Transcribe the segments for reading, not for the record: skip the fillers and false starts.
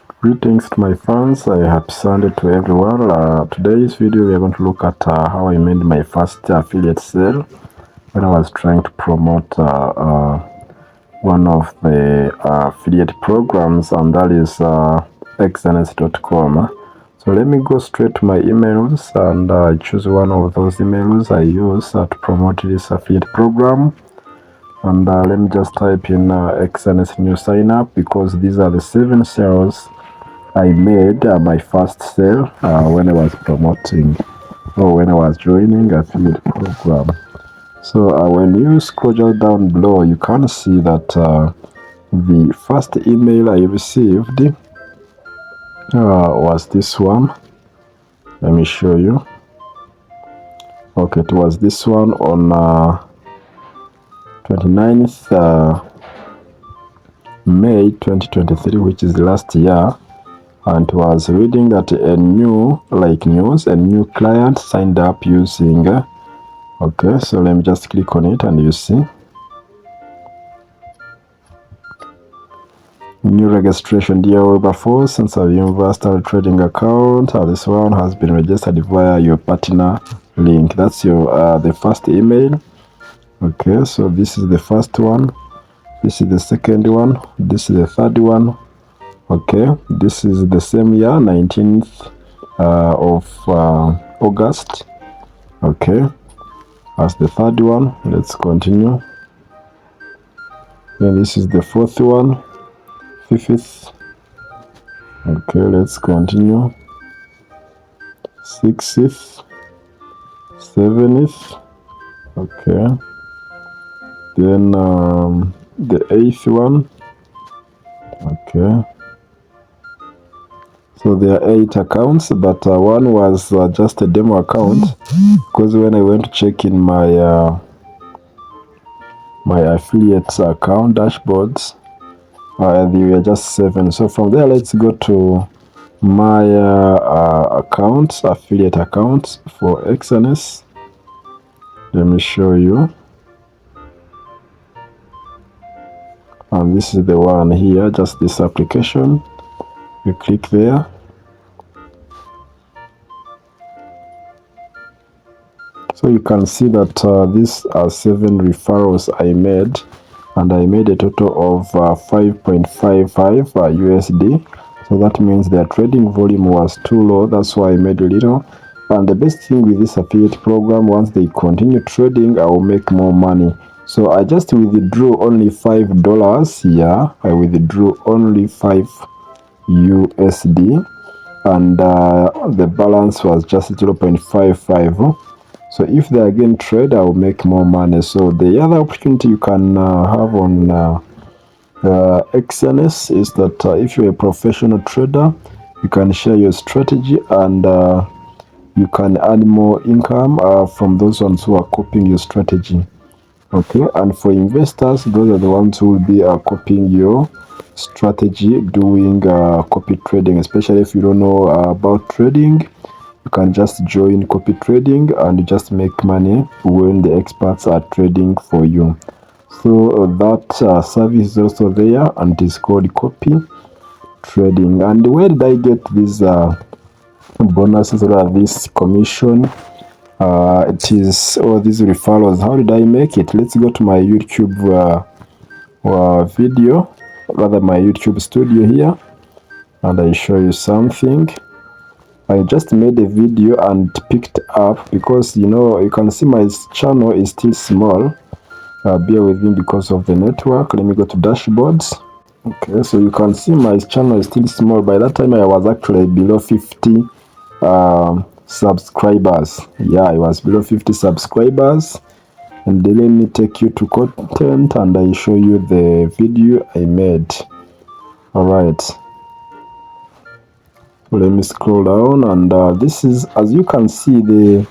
Greetings to my fans. Happy Sunday to everyone. Today's video we are going to look at how I made my first affiliate sale when I was trying to promote one of the affiliate programs, and that is xns.com. So let me go straight to my emails and choose one of those emails I use to promote this affiliate program. And let me just type in XNS new sign up, because these are the 7 sales I made my first sale when I was promoting or when I was joining affiliate program. So when you scroll down below, you can see that the first email I received was this one. Let me show you. Okay, it was this one on 29th May 2023, which is last year. And was reading that a new client signed up using okay, so let me just click on it and you see new registration. Dear Wilberforce, since our universal trading account, this one has been registered via your partner link. That's your the first email. Okay, so this is the first one, this is the second one, this is the third one. Okay, this is the same year, 19th of August. Okay, as the third one. Let's continue. Then this is the fourth one, fifth. Okay, let's continue. Sixth, seventh. Okay, then the eighth one. Okay, so there are 8 accounts, but one was just a demo account, because when I went to check in my my affiliates account dashboards, they were just 7. So from there, let's go to my accounts, affiliate accounts for XNS. Let me show you. And this is the one here, just this application. You click there. So you can see that these are 7 referrals I made, and I made a total of 5.55 USD. So that means their trading volume was too low, that's why I made a little. And the best thing with this affiliate program, once they continue trading, I will make more money. So I just withdrew only $5 here. I withdrew only 5 USD, and the balance was just 0.55. So if they again trade, I will make more money. So the other opportunity you can have on XNS is that if you're a professional trader, you can share your strategy, and you can earn more income from those ones who are copying your strategy. Okay, and for investors, those are the ones who will be copying your strategy, doing copy trading. Especially if you don't know about trading, you can just join copy trading and you just make money when the experts are trading for you. So that service is also there, and it is called copy trading. And where did I get these bonuses or this commission? It is all these referrals. How did I make it? Let's go to my YouTube video, rather my YouTube studio here, and I show you something. I just made a video and picked up, because you can see my channel is still small. Bear with me because of the network. Let me go to dashboards. Okay, so you can see my channel is still small. By that time I was actually below 50 subscribers. Yeah, I was below 50 subscribers. And then let me take you to content and I show you the video I made. All right, let me scroll down, and this is, as you can see, the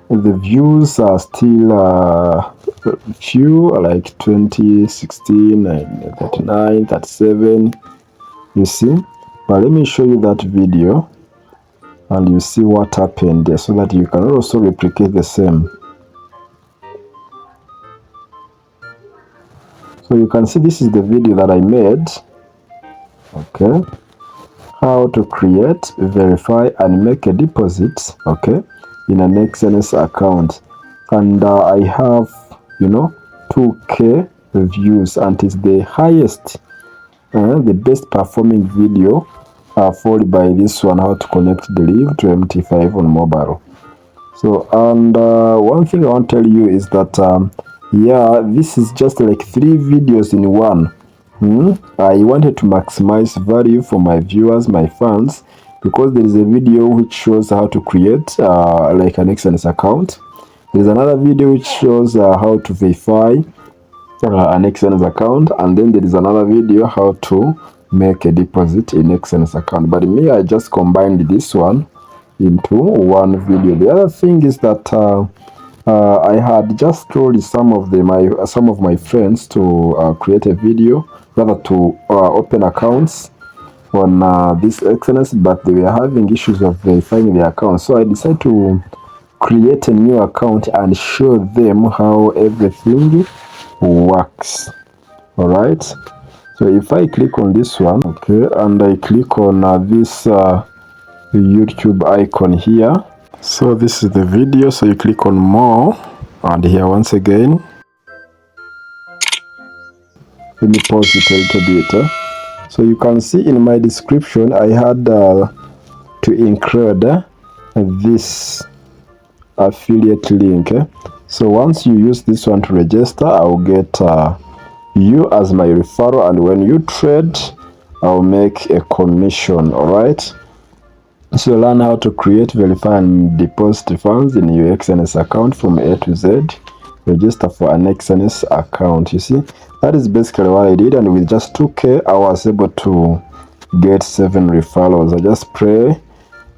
views are still few, like 20, 16, 39, 37, you see. But let me show you that video and you see what happened there, so that you can also replicate the same. So you can see this is the video that I made. Okay, how to create, verify, and make a deposit, okay, in an XNS account. And I have, 2K views, and it's the highest, the best performing video, followed by this one, how to connect the Live to MT5 on mobile. So, and one thing I want to tell you is that, yeah, this is just like 3 videos in one. I wanted to maximize value for my viewers, my fans, because there is a video which shows how to create like an XNS account. There is another video which shows how to verify an XNS account, and then there is another video how to make a deposit in XNS account. But me, I just combined this one into one video. The other thing is that I had just told some of my friends to create a video, rather to open accounts on this XNS, but they were having issues of verifying their account. So I decided to create a new account and show them how everything works. All right. So if I click on this one, okay, and I click on this YouTube icon here. So this is the video. So you click on more, and here once again, let me pause it a little bit. So you can see in my description I had to include this affiliate link. So once you use this one to register, I'll get you as my referral, and when you trade, I'll make a commission. All right. So learn how to create, verify, and deposit funds in your XNS account from A to Z. Register for an XNS account. You see, that is basically what I did, and with just 2K, I was able to get 7 referrals. I just pray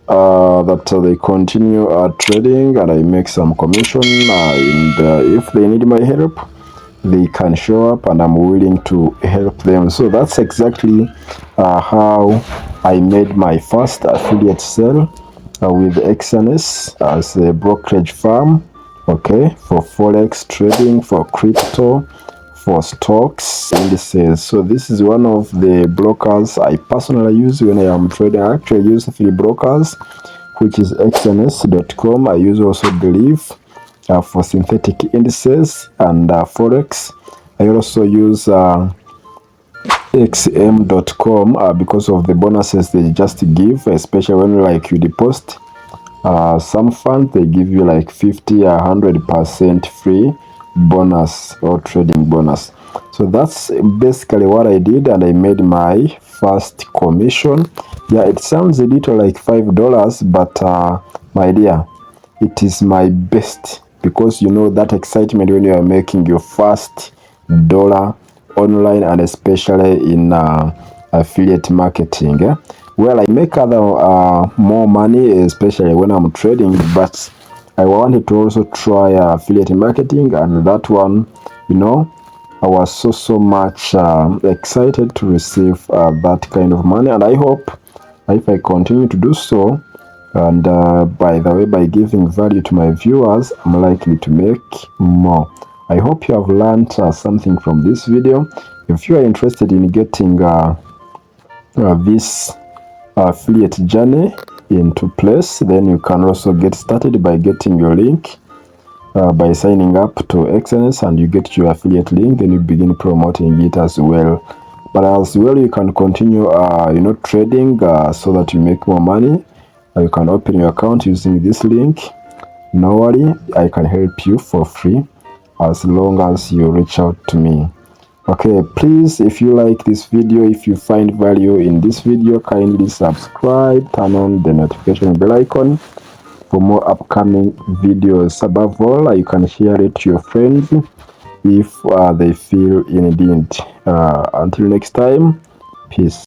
that they continue trading, and I make some commission, and if they need my help, they can show up, and I'm willing to help them. So that's exactly how I made my first affiliate sale with XNS as a brokerage firm, okay, for forex trading, for crypto, for stocks, indices. So this is one of the brokers I personally use when I am trading. I actually use 3 brokers, which is xns.com. I use also Believe for synthetic indices and forex. I also use xm.com because of the bonuses they just give, especially when like you deposit some funds, they give you like 50 or 100% free bonus or trading bonus. So that's basically what I did, and I made my first commission. Yeah, it sounds a little like $5, but my dear, it is my best, because you know that excitement when you are making your first dollar online, and especially in affiliate marketing. Well, I make other more money, especially when I'm trading, but I wanted to also try affiliate marketing, and that one, I was so much excited to receive that kind of money, and I hope if I continue to do so, and by the way, by giving value to my viewers, I'm likely to make more. I hope you have learned something from this video. If you are interested in getting this affiliate journey into place, then you can also get started by getting your link by signing up to XNS, and you get your affiliate link, then you begin promoting it as well. But as well, you can continue trading so that you make more money. You can open your account using this link. No worry, I can help you for free as long as you reach out to me. Okay, please, if you like this video, if you find value in this video, kindly subscribe, turn on the notification bell icon for more upcoming videos. Above all, you can share it to your friends if they feel in need. Until next time, peace.